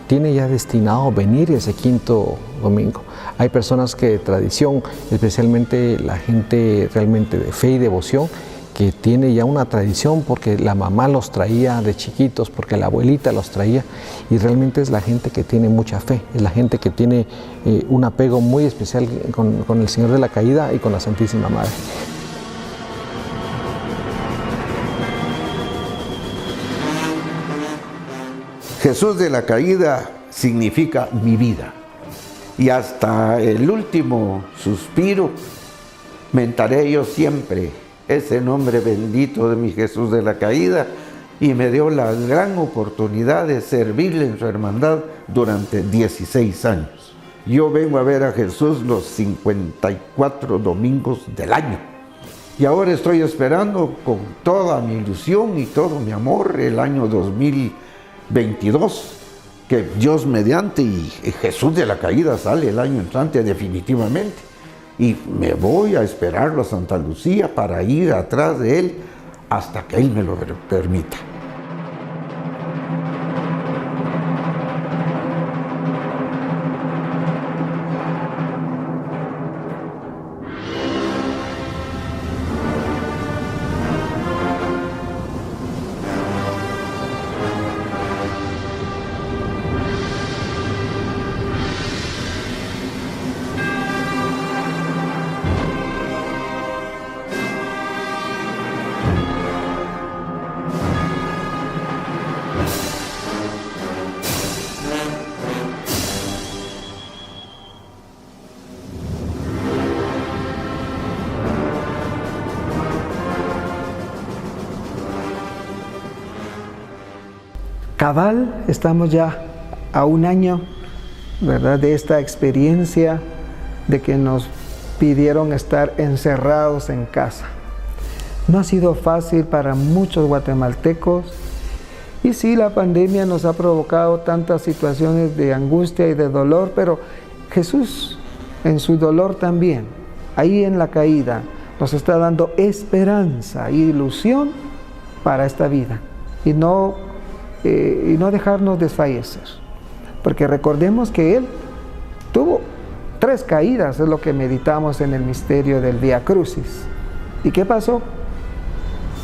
tiene ya destinado venir ese quinto domingo. Hay personas que de tradición, especialmente la gente realmente de fe y devoción, que tiene ya una tradición porque la mamá los traía de chiquitos, porque la abuelita los traía, y realmente es la gente que tiene mucha fe, es la gente que tiene un apego muy especial con el Señor de la Caída y con la Santísima Madre. Jesús de la Caída significa mi vida. Y hasta el último suspiro mentaré yo siempre ese nombre bendito de mi Jesús de la Caída, y me dio la gran oportunidad de servirle en su hermandad durante 16 años. Yo vengo a ver a Jesús los 54 domingos del año. Y ahora estoy esperando con toda mi ilusión y todo mi amor el año 2022, que Dios mediante y Jesús de la Caída sale el año entrante definitivamente. Y me voy a esperarlo a Santa Lucía para ir atrás de Él hasta que Él me lo permita. Cabal, estamos ya a un año, ¿verdad?, de esta experiencia de que nos pidieron estar encerrados en casa. No ha sido fácil para muchos guatemaltecos, y sí, la pandemia nos ha provocado tantas situaciones de angustia y de dolor, pero Jesús en su dolor también, ahí en la caída, nos está dando esperanza e ilusión para esta vida, y no dejarnos desfallecer, porque recordemos que Él tuvo 3 caídas, es lo que meditamos en el misterio del Vía Crucis. ¿Y qué pasó?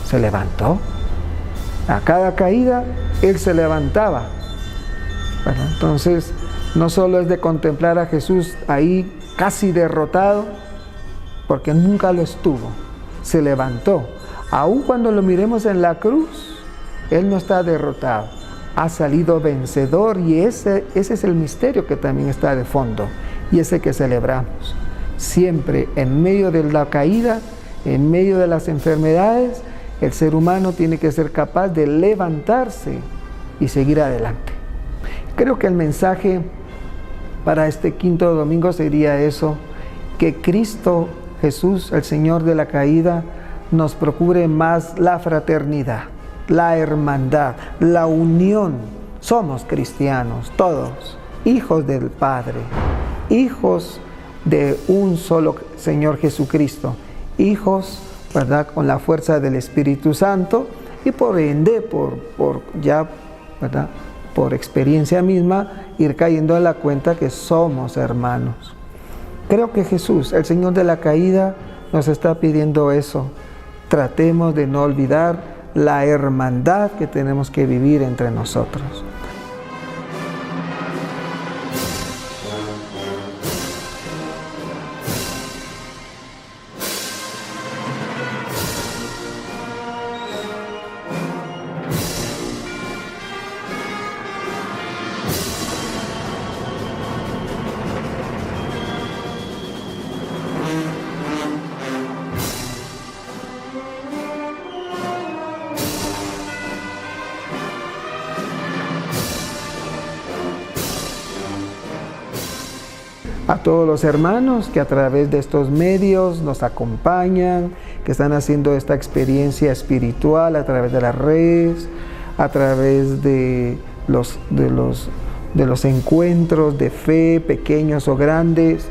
Se levantó. A cada caída Él se levantaba. Bueno, entonces no solo es de contemplar a Jesús ahí casi derrotado, porque nunca lo estuvo, se levantó. Aun cuando lo miremos en la cruz, Él no está derrotado, ha salido vencedor, y ese es el misterio que también está de fondo, y ese que celebramos. Siempre en medio de la caída, en medio de las enfermedades, el ser humano tiene que ser capaz de levantarse y seguir adelante. Creo que el mensaje para este quinto domingo sería eso, que Cristo Jesús, el Señor de la caída, nos procure más la fraternidad, la hermandad, la unión. Somos cristianos, todos, hijos del Padre, hijos de un solo Señor Jesucristo, hijos, ¿verdad?, con la fuerza del Espíritu Santo, y por ende, ¿verdad?, por experiencia misma, ir cayendo en la cuenta que somos hermanos. Creo que Jesús, el Señor de la caída, nos está pidiendo eso. Tratemos de no olvidar la hermandad que tenemos que vivir entre nosotros. A todos los hermanos que a través de estos medios nos acompañan, que están haciendo esta experiencia espiritual a través de las redes, a través de los encuentros de fe, pequeños o grandes,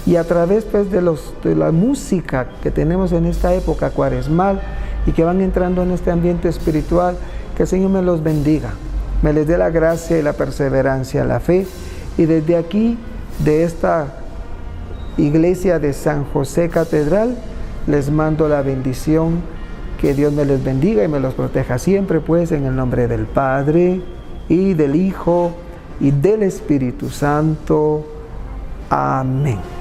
y a través pues, de la música que tenemos en esta época cuaresmal y que van entrando en este ambiente espiritual. Que el Señor me los bendiga, me les dé la gracia y la perseverancia, la fe, y desde aquí, de esta iglesia de San José Catedral, les mando la bendición, que Dios me les bendiga y me los proteja siempre, pues en el nombre del Padre, y del Hijo, y del Espíritu Santo. Amén.